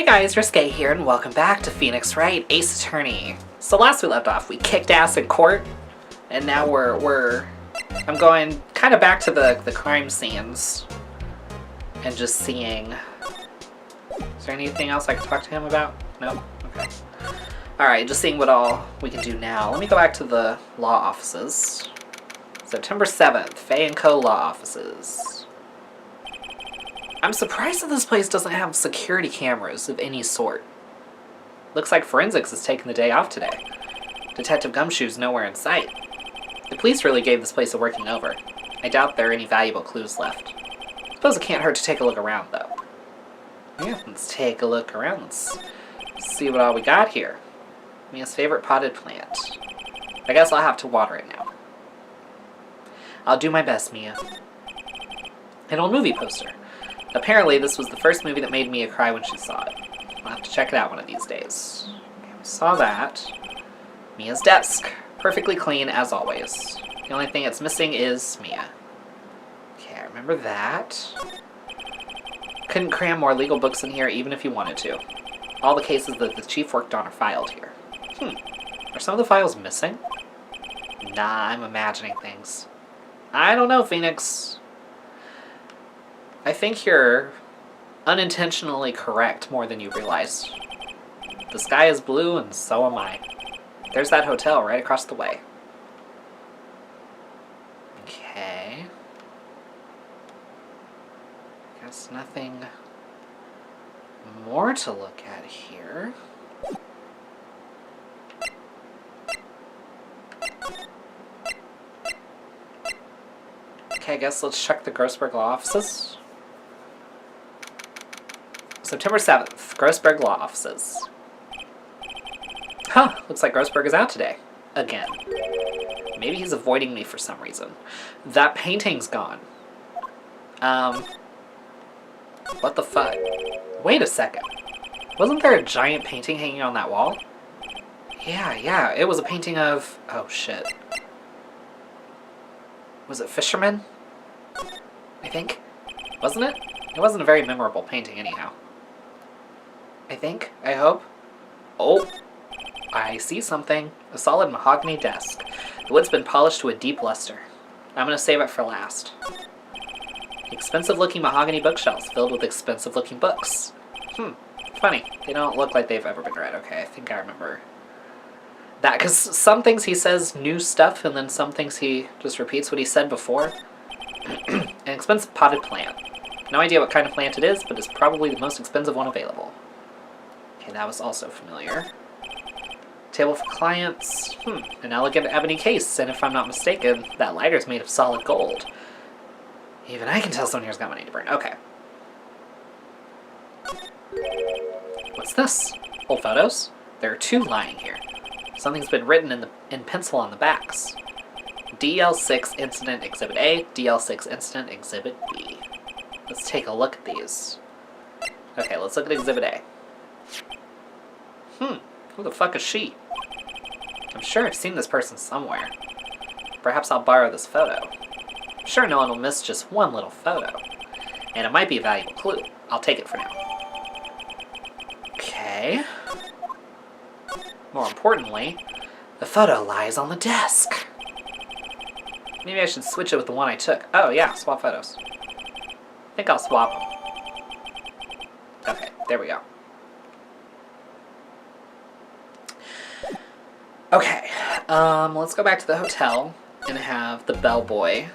Hey guys, Risque here, and welcome back to Phoenix Wright, Ace Attorney. So last we left off, we kicked ass in court, and now I'm going kind of back to the crime scenes, and just seeing... Is there anything else I can talk to him about? No? Okay. Alright, just seeing what all we can do now. Let me go back to the law offices. September 7th, Fay & Co. Law Offices. I'm surprised that this place doesn't have security cameras of any sort. Looks like forensics is taking the day off today. Detective Gumshoe's nowhere in sight. The police really gave this place a working over. I doubt there are any valuable clues left. Suppose it can't hurt to take a look around, though. Yeah, let's take a look around. Let's see what all we got here. Mia's favorite potted plant. I guess I'll have to water it now. I'll do my best, Mia. An old movie poster. Apparently, this was the first movie that made Mia cry when she saw it. I'll have to check it out one of these days. Okay, we saw that. Mia's desk. Perfectly clean, as always. The only thing it's missing is Mia. Okay, I remember that. Couldn't cram more legal books in here even if you wanted to. All the cases that the chief worked on are filed here. Are some of the files missing? Nah, I'm imagining things. I don't know, Phoenix. I think you're unintentionally correct more than you realize. The sky is blue, and so am I. There's that hotel right across the way. Okay. Guess nothing more to look at here. Okay, I guess let's check the Grossberg Law Offices. September 7th, Grossberg Law Offices. Huh, looks like Grossberg is out today. Again. Maybe he's avoiding me for some reason. That painting's gone. What the fuck? Wait a second. Wasn't there a giant painting hanging on that wall? Yeah, it was a painting of... Oh, shit. Was it Fisherman? I think? Wasn't it? It wasn't a very memorable painting anyhow. I think? I hope? Oh! I see something. A solid mahogany desk. The wood's been polished to a deep luster. I'm gonna save it for last. Expensive-looking mahogany bookshelves filled with expensive-looking books. Funny. They don't look like they've ever been read. Okay, I think I remember that, because some things he says new stuff, and then some things he just repeats what he said before. An expensive potted plant. No idea what kind of plant it is, but it's probably the most expensive one available. Okay, that was also familiar. Table for clients. An elegant ebony case, and if I'm not mistaken, that lighter's made of solid gold. Even I can tell someone here's got money to burn. Okay. What's this? Old photos? There are two lying here. Something's been written in pencil on the backs. DL6 Incident Exhibit A, DL6 Incident Exhibit B. Let's take a look at these. Okay, let's look at Exhibit A. Who the fuck is she? I'm sure I've seen this person somewhere. Perhaps I'll borrow this photo. I'm sure no one will miss just one little photo. And it might be a valuable clue. I'll take it for now. Okay. More importantly, the photo lies on the desk. Maybe I should switch it with the one I took. Oh yeah, swap photos. I think I'll swap them. Okay, there we go. Okay, let's go back to the hotel and have the bellboy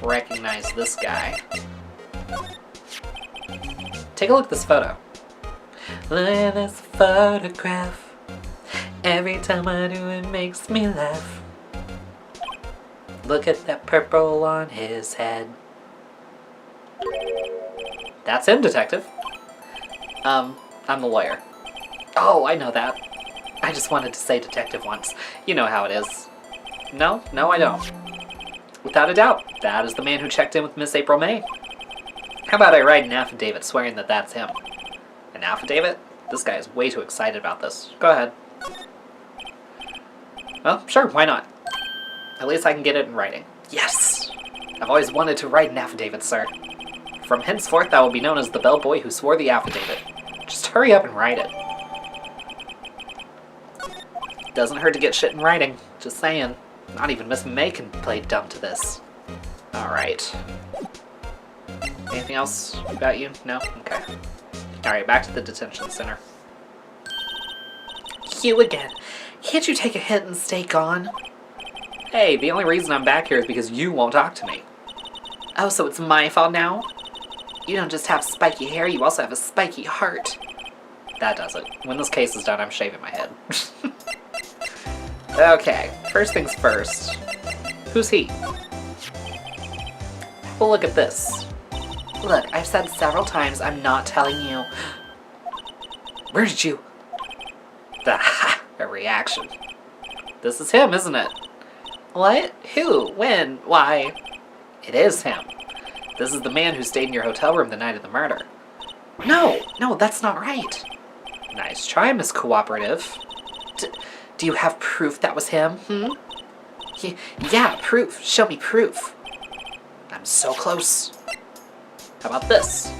recognize this guy. Take a look at this photo. Look at this photograph. Every time I do it makes me laugh. Look at that purple on his head. That's him, detective. I'm the lawyer. Oh, I know that. I just wanted to say detective once. You know how it is. No, I don't. Without a doubt, that is the man who checked in with Miss April May. How about I write an affidavit swearing that that's him? An affidavit? This guy is way too excited about this. Go ahead. Well, sure, why not? At least I can get it in writing. Yes! I've always wanted to write an affidavit, sir. From henceforth I will be known as the bellboy who swore the affidavit. Just hurry up and write it. Doesn't hurt to get shit in writing. Just saying. Not even Miss May can play dumb to this. Alright. Anything else about you? No? Okay. Alright, back to the detention center. You again. Can't you take a hit and stay gone? Hey, the only reason I'm back here is because you won't talk to me. Oh, so it's my fault now? You don't just have spiky hair, you also have a spiky heart. That does it. When this case is done, I'm shaving my head. Okay, first things first. Who's he? Well, look at this. Look, I've said several times I'm not telling you. Where did you? A reaction. This is him, isn't it? What? Who? When? Why? It is him. This is the man who stayed in your hotel room the night of the murder. No, that's not right. Nice try, Miss Cooperative. Do you have proof that was him, Yeah, proof. Show me proof. I'm so close. How about this?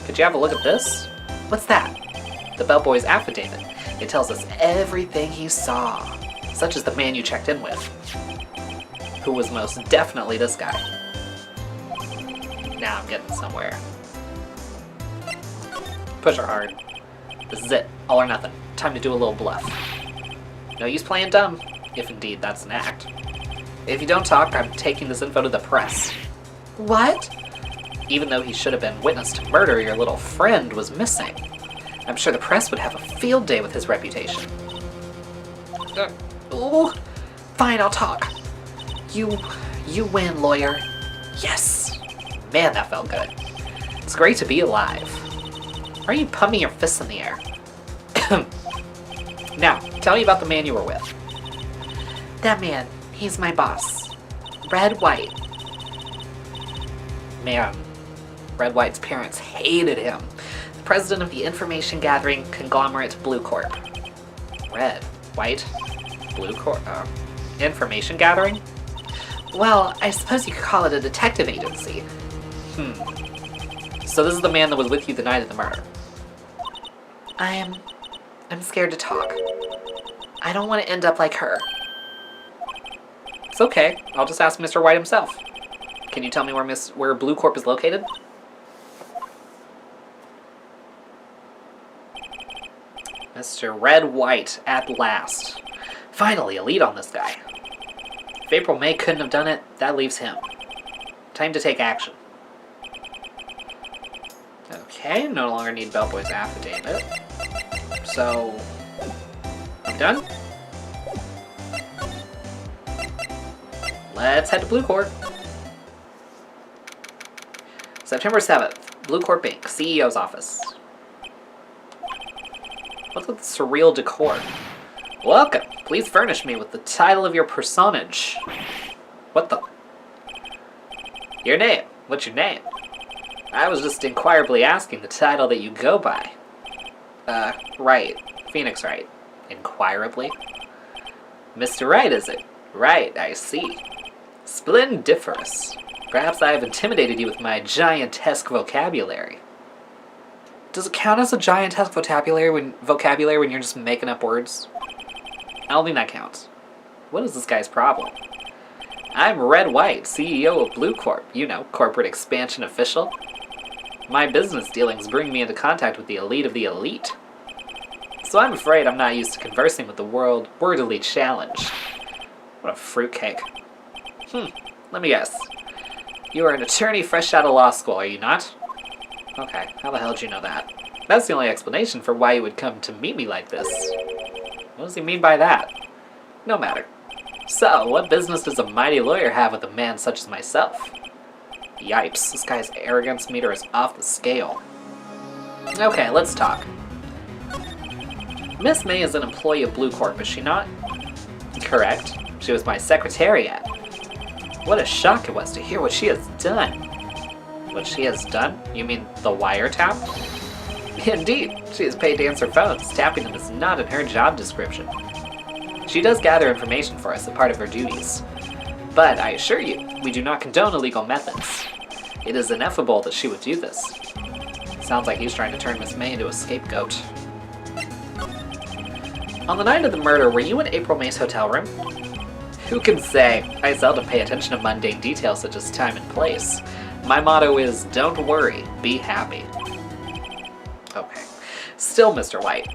Could you have a look at this? What's that? The bellboy's affidavit. It tells us everything he saw, such as the man you checked in with, who was most definitely this guy. Now I'm getting somewhere. Push her hard. This is it. All or nothing. Time to do a little bluff. No use playing dumb, if indeed that's an act. If you don't talk, I'm taking this info to the press. What? Even though he should have been witness to murder, your little friend was missing. I'm sure the press would have a field day with his reputation. Ooh. Fine, I'll talk. You win, lawyer. Yes. Man, that felt good. It's great to be alive. Why are you pumping your fists in the air? Now, tell me about the man you were with. That man, he's my boss. Red Wright. Man, Red Wright's parents hated him. The president of the information gathering conglomerate Blue Corp. Red, White, Blue Corp, information gathering? Well, I suppose you could call it a detective agency. So this is the man that was with you the night of the murder. I'm scared to talk. I don't want to end up like her. It's okay. I'll just ask Mr. White himself. Can you tell me where Blue Corp is located? Mr. Red White, at last. Finally, a lead on this guy. If April May couldn't have done it, that leaves him. Time to take action. Okay, no longer need Bellboy's affidavit. So, I'm done. Let's head to Blue Corp. September 7th, Blue Corp Inc., CEO's office. What's with the surreal decor? Welcome. Please furnish me with the title of your personage. What the? Your name. What's your name? I was just inquirably asking the title that you go by. Wright. Phoenix Wright. Inquirably? Mr. Wright, is it? Right, I see. Splendiferous. Perhaps I have intimidated you with my giantesque vocabulary. Does it count as a giantesque vocabulary when you're just making up words? I don't think that counts. What is this guy's problem? I'm Red White, CEO of Blue Corp. You know, corporate expansion official. My business dealings bring me into contact with the elite of the elite. So I'm afraid I'm not used to conversing with the world wordily challenged. What a fruitcake. Let me guess. You are an attorney fresh out of law school, are you not? Okay, how the hell did you know that? That's the only explanation for why you would come to meet me like this. What does he mean by that? No matter. So, what business does a mighty lawyer have with a man such as myself? Yipes, this guy's arrogance meter is off the scale. Okay, let's talk. Miss May is an employee of Blue Corp, is she not? Correct. She was my secretariat. What a shock it was to hear what she has done. What she has done? You mean the wiretap? Indeed, she is paid to answer phones. Tapping them is not in her job description. She does gather information for us as part of her duties. But I assure you, we do not condone illegal methods. It is ineffable that she would do this. Sounds like he's trying to turn Miss May into a scapegoat. On the night of the murder, were you in April May's hotel room? Who can say? I seldom pay attention to mundane details such as time and place. My motto is, don't worry, be happy. Okay. Still, Mr. White.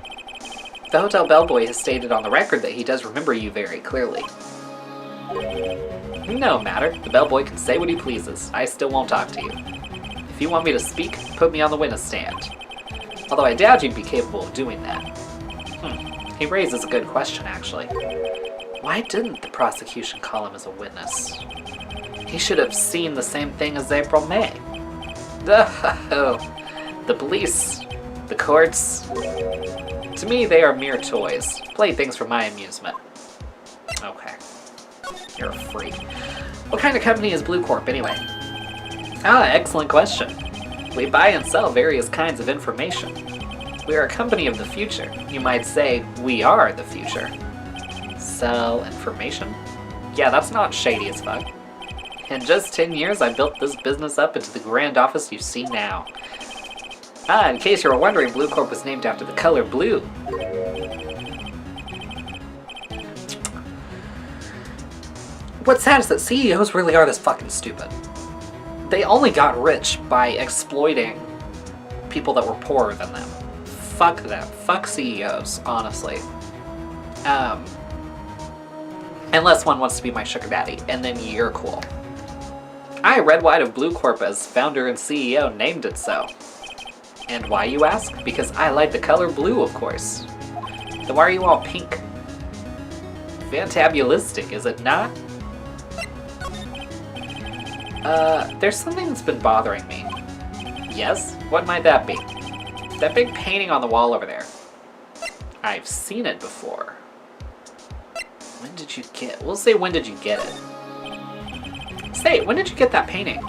The hotel bellboy has stated on the record that he does remember you very clearly. No matter. The bellboy can say what he pleases. I still won't talk to you. If you want me to speak, put me on the witness stand. Although I doubt you'd be capable of doing that. He raises a good question, actually. Why didn't the prosecution call him as a witness? He should have seen the same thing as April May. The police, the courts. To me, they are mere toys. Playthings for my amusement. Okay. You're a freak. What kind of company is Blue Corp, anyway? Excellent question. We buy and sell various kinds of information. We are a company of the future. You might say, we are the future. Sell information? Yeah, that's not shady as fuck. In just 10 years, I built this business up into the grand office you see now. In case you were wondering, Blue Corp was named after the color blue. What's sad is that CEOs really are this fucking stupid. They only got rich by exploiting people that were poorer than them. Fuck them. Fuck CEOs, honestly. Unless one wants to be my sugar daddy, and then you're cool. Red White of Blue Corp, as founder and CEO, named it so. And why, you ask? Because I like the color blue, of course. Then why are you all pink? Fantabulistic, is it not? There's something that's been bothering me. Yes? What might that be? That big painting on the wall over there. I've seen it before. When did you get... We'll say, when did you get it? Say, when did you get that painting?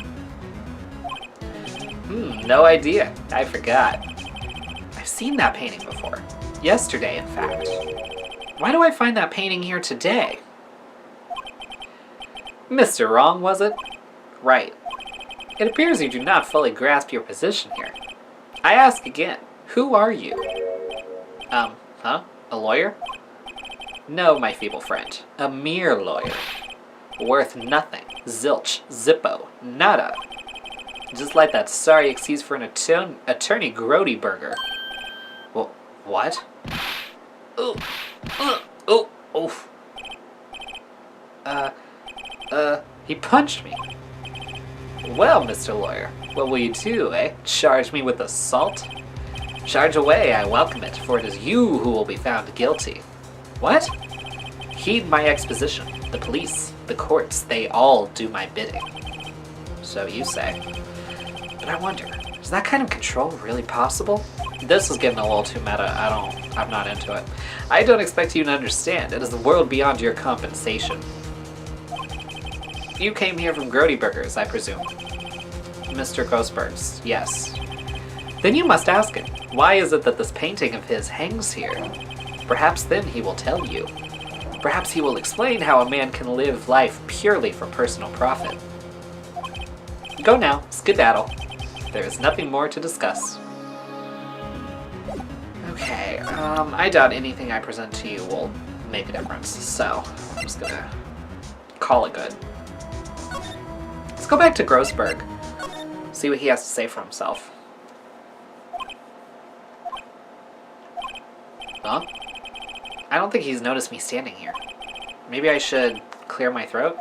No idea. I forgot. I've seen that painting before. Yesterday, in fact. Why do I find that painting here today? Mr. Wrong, was it? Right. It appears you do not fully grasp your position here. I ask again, who are you? A lawyer? No, my feeble friend. A mere lawyer. Worth nothing. Zilch. Zippo. Nada. Just like that sorry excuse for an attorney Grody burger. Well, what? He punched me. Well, Mr. Lawyer, what will you do, eh? Charge me with assault? Charge away, I welcome it, for it is you who will be found guilty. What? Heed my exposition. The police, the courts, they all do my bidding. So you say. But I wonder, is that kind of control really possible? This is getting a little too meta. I'm not into it. I don't expect you to understand. It is a world beyond your compensation. You came here from Grody Burgers, I presume. Mr. Grossberg's, yes. Then you must ask him, why is it that this painting of his hangs here? Perhaps then he will tell you. Perhaps he will explain how a man can live life purely for personal profit. Go now, skedaddle. There is nothing more to discuss. Okay, I doubt anything I present to you will make a difference, so I'm just gonna call it good. Let's go back to Grossberg, see what he has to say for himself. Huh? I don't think he's noticed me standing here. Maybe I should clear my throat?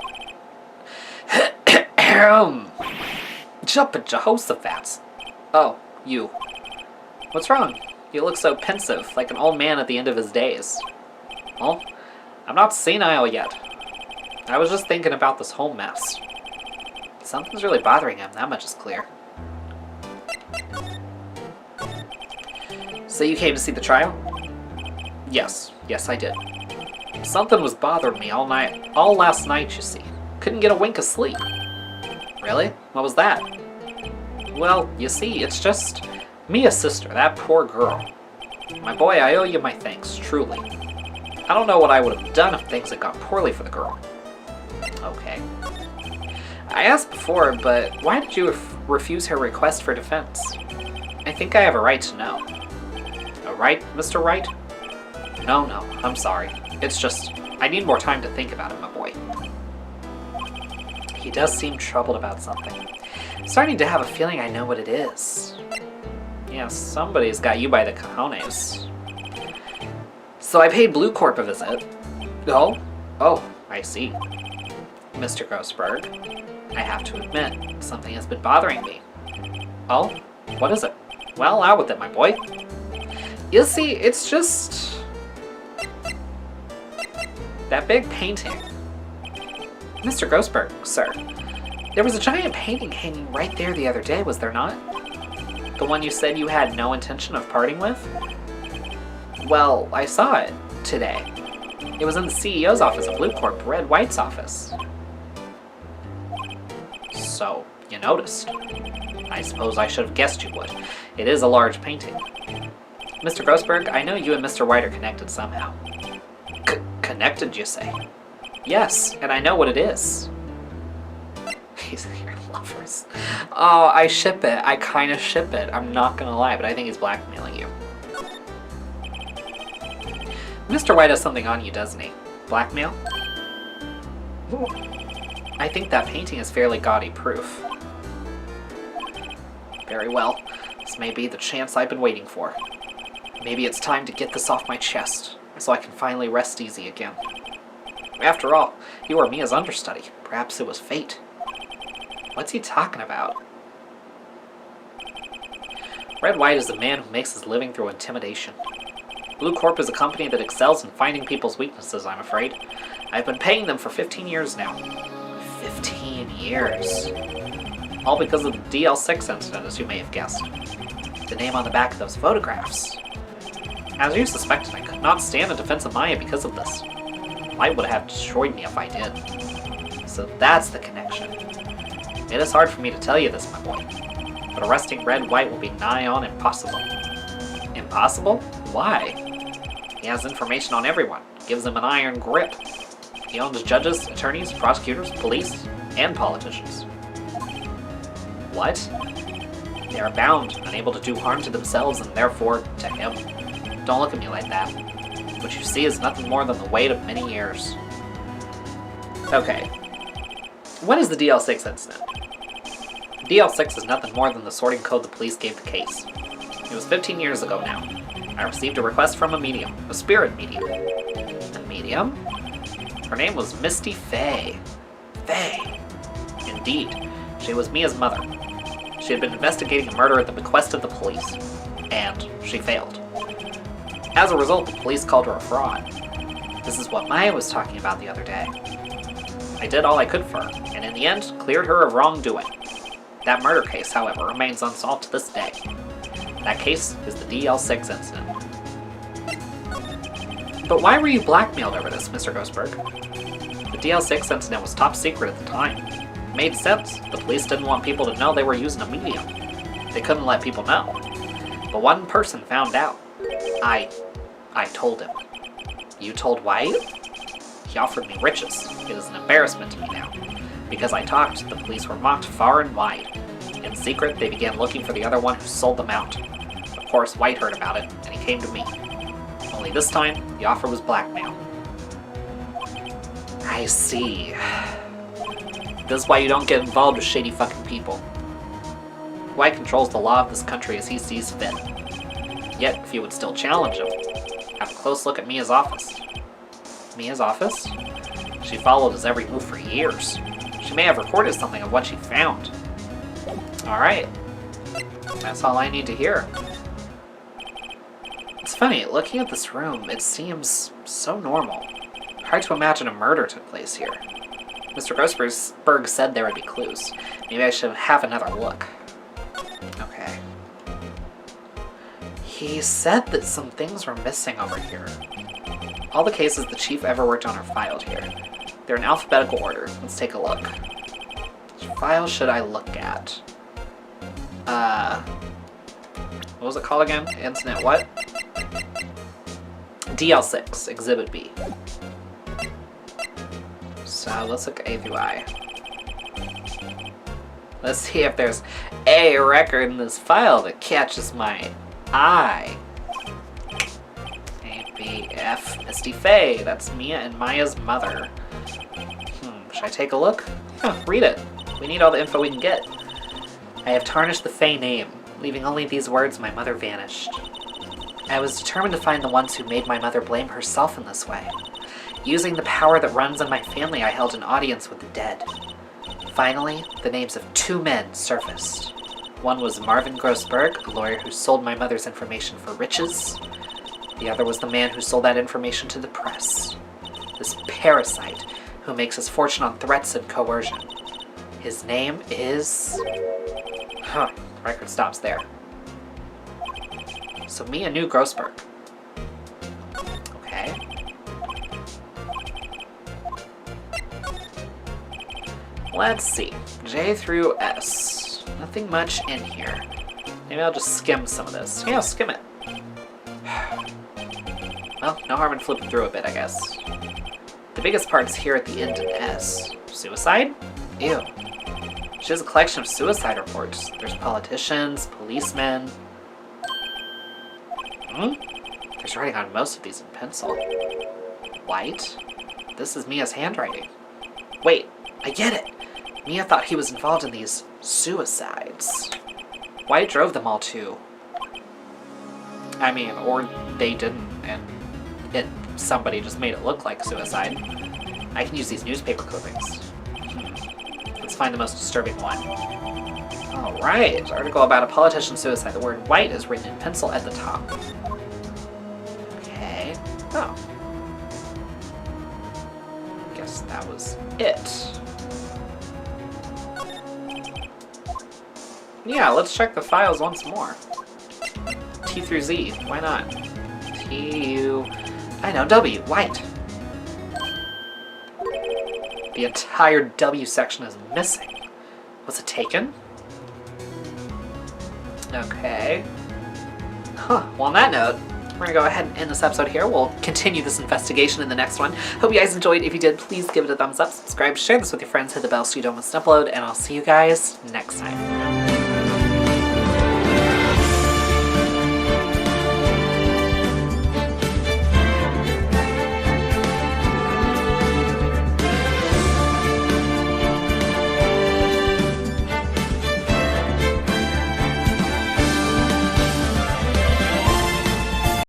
Jumpin' Jehoshaphat. Oh, you. What's wrong? You look so pensive, like an old man at the end of his days. Well, I'm not senile yet. I was just thinking about this whole mess. Something's really bothering him, that much is clear. So you came to see the trial? Yes, I did. Something was bothering me all last night, you see. Couldn't get a wink of sleep. Really? What was that? Well, you see, it's just Mia's sister, that poor girl. My boy, I owe you my thanks, truly. I don't know what I would have done if things had gone poorly for the girl. Okay. I asked before, but why did you refuse her request for defense? I think I have a right to know. A right, Mr. Wright? No, I'm sorry. It's just, I need more time to think about it, my boy. He does seem troubled about something. I'm starting to have a feeling I know what it is. Yeah, somebody's got you by the cojones. So I paid Blue Corp a visit. Oh, I see. Mr. Grossberg, I have to admit, something has been bothering me. Oh, what is it? Well, out with it, my boy. You see, it's just... that big painting. Mr. Grossberg, sir, there was a giant painting hanging right there the other day, was there not? The one you said you had no intention of parting with? Well, I saw it today. It was in the CEO's office of Blue Corp, Wright's office. So, you noticed. I suppose I should have guessed you would. It is a large painting. Mr. Grossberg, I know you and Mr. Wright are connected somehow. Connected, you say? Yes, and I know what it is. He's your lovers. Oh, I ship it. I kind of ship it. I'm not gonna lie, but I think he's blackmailing you. Mr. White has something on you, doesn't he? Blackmail? I think that painting is fairly gaudy proof. Very well. This may be the chance I've been waiting for. Maybe it's time to get this off my chest, so I can finally rest easy again. After all, you are Mia's understudy. Perhaps it was fate. What's he talking about? Red White is a man who makes his living through intimidation. Blue Corp is a company that excels in finding people's weaknesses, I'm afraid. I've been paying them for 15 years now. 15 years. All because of the DL6 incident, as you may have guessed. The name on the back of those photographs. As you suspected, I could not stand in defense of Maya because of this. Light would have destroyed me if I did. So that's the connection. It is hard for me to tell you this, my boy. But arresting Red White will be nigh on impossible. Impossible? Why? He has information on everyone. Gives them an iron grip. He owns judges, attorneys, prosecutors, police, and politicians. What? They are bound, unable to do harm to themselves and therefore to him. Don't look at me like that. What you see is nothing more than the weight of many years. Okay. What is the DL6 incident? DL6 is nothing more than the sorting code the police gave the case. It was 15 years ago now. I received a request from a medium, a spirit medium. A medium? Her name was Misty Fay. Fay. Indeed, she was Mia's mother. She had been investigating a murder at the bequest of the police, and she failed. As a result, the police called her a fraud. This is what Maya was talking about the other day. I did all I could for her, and in the end, cleared her of wrongdoing. That murder case, however, remains unsolved to this day. That case is the DL6 incident. But why were you blackmailed over this, Mr. Grossberg? The DL6 incident was top secret at the time. It made sense. The police didn't want people to know they were using a medium. They couldn't let people know. But one person found out. I told him. You told White? He offered me riches. It is an embarrassment to me now. Because I talked, the police were mocked far and wide. In secret, they began looking for the other one who sold them out. Of course, White heard about it, and he came to me. Only this time, the offer was blackmail. I see. This is why you don't get involved with shady fucking people. White controls the law of this country as he sees fit. Yet, if you would still challenge him, have a close look at Mia's office. Mia's office? She followed his every move for years. She may have recorded something of what she found. Alright. That's all I need to hear. It's funny, looking at this room, it seems so normal. Hard to imagine a murder took place here. Mr. Grossberg said there would be clues. Maybe I should have another look. Okay. He said that some things were missing over here. All the cases the chief ever worked on are filed here. They're in alphabetical order. Let's take a look. Which file should I look at? What was it called again? Incident what? DL6, Exhibit B. So let's look at A through I. Let's see if there's a record in this file that catches my eye. ABF Misty Faye. That's Mia and Maya's mother. Should I take a look? Yeah, read it. We need all the info we can get. I have tarnished the Faye name, leaving only these words: my mother vanished. I was determined to find the ones who made my mother blame herself in this way. Using the power that runs in my family, I held an audience with the dead. Finally, the names of 2 men surfaced. One was Marvin Grossberg, a lawyer who sold my mother's information for riches. The other was the man who sold that information to the press. This parasite who makes his fortune on threats and coercion. His name is... record stops there. So Mia knew Grossberg. Okay. Let's see. J through S. Nothing much in here. Maybe I'll just skim some of this. Yeah, I'll skim it. Well, no harm in flipping through a bit, I guess. The biggest part is here at the end of S. Suicide? Ew. She has a collection of suicide reports. There's politicians, policemen. There's writing on most of these in pencil. White? This is Mia's handwriting. Wait, I get it. Mia thought he was involved in these suicides. White drove them all to... I mean, or they didn't, and somebody just made it look like suicide. I can use these newspaper clippings. Let's find the most disturbing one. Alright, article about a politician's suicide. The word white is written in pencil at the top. Okay. Oh. Guess that was it. Yeah, let's check the files once more. T through Z, why not? T-U... I know, W, white. The entire W section is missing. Was it taken? Okay. Well, on that note, we're gonna go ahead and end this episode here. We'll continue this investigation in the next one. Hope you guys enjoyed. If you did, please give it a thumbs up, subscribe, share this with your friends, hit the bell so you don't miss an upload, and I'll see you guys next time.